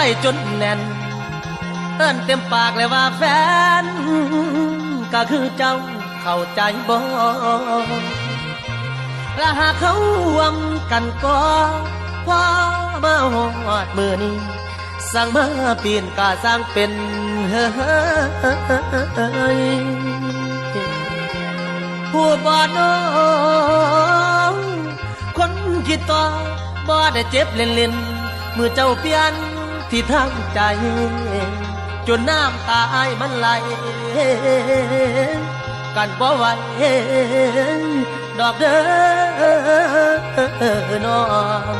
ว้จนแน่นเอิ้นเต็มปากเลยว่าแฟนก็คือเจ้าเข้าใจบ่และหากเขาหวังกันก็พอมาหอดมือนี้สั่งมาเปลี่ยนกาสร้างเป็นเฮ้ยผู้บ่น้องคนคิดต่อบ่ได้เจ็บเล่นๆมือเจ้าเปลี่ยนที่ทางใจจนน้ำตาอ้ายมันไหลกันบ่ไหวดอกเด้อน้อง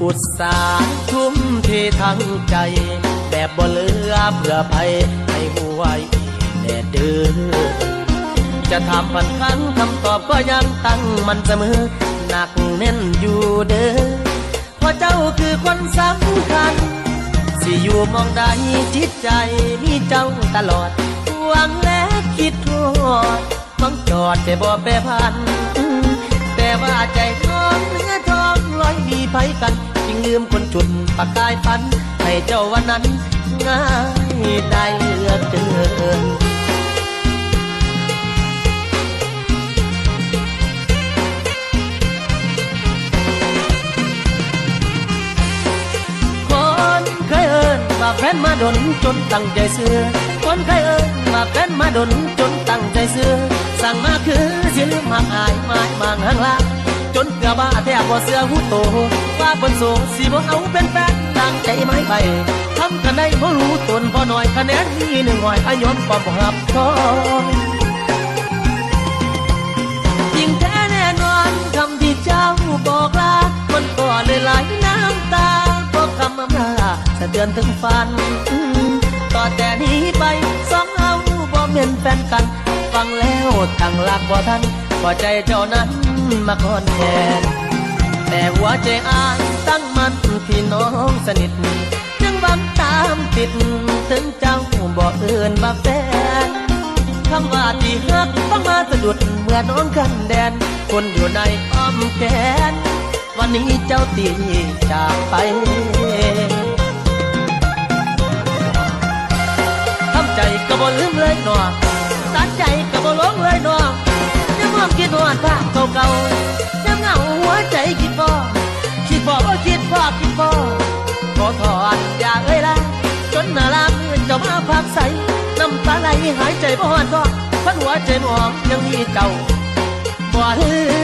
อุตสาห์ทุ่มเททั้งใจแบบบ่เหลือเพื่อภัยให้หัวแน่เด้อจะทำพันครั้งคำตอบก็ยังตั้งมันเสมอหนักแน่นอยู่เด้อเพราะเจ้าคือคนสำคัญสิอยู่มองใดจิตใจมีเจ้าตลอดหวังและคิดทอดฟังจอดแต่บ่แปรพันแต่ว่าใจท้องเนื้อทองลอยมีไผกันจึงลืมคนจุดปากกายพันให้เจ้าวันนั้นง่ายได้เหลือเกินคนเคยเอิ้นว่าแฟนมาดนจนตั้งใจเสือคนเคยเอิ้นว่าแฟนมาดนจนตั้งใจเสือสั่งมาคือสิลืมหักอายหมายมางห่างลาจนเกือบบ้าแทบบ่เสือหูโตว่าบนโซสิบ่เอาเป็นแฟนตั้งใจไม้ใบทำกันได้บ่รู้ตนพอหน่อยคะแนนที่หนึ่งหอยอายอมความบ่รับทองจริงแท้แน่นอนคำที่เจ้าบอกลามันก็เลยไหลน้ำตาเพราะคำอำลาสะเทือนถึงฝันต่อแต่นี้ไปสองเอาบ่เหมือนแฟนกันฟังแล้วตั้งหลักบ่ทันพอใจเจ้านั้นมาก่อนแทนแต่หัวใจอ้ายตั้งมันที่น้องสนิทยังบังตามติดถึงเจ้าบอกเอื่นมาแฟนคำว่าที่ฮักต้องมาสะดุดเมื่อน้องกันแดนคนอยู่ในอ้อมแขนวันนี้เจ้าตีจากไปทำใจก็บ่ลืมเลยหนอตัดใจก็บ่หลงเลยหนอยังมองคิดหวานภาพเก่าๆยังเหงาหัวใจคิดบ่คิดบ่คิดพ่อคิดบ่ขอถอนอย่าเอ่ยละจนหน้าลามเจ้ามาภาพใสน้ำตาไหลหายใจบ่หวนก็พันหัวใจมองยังมีเจ้าบ่ลืม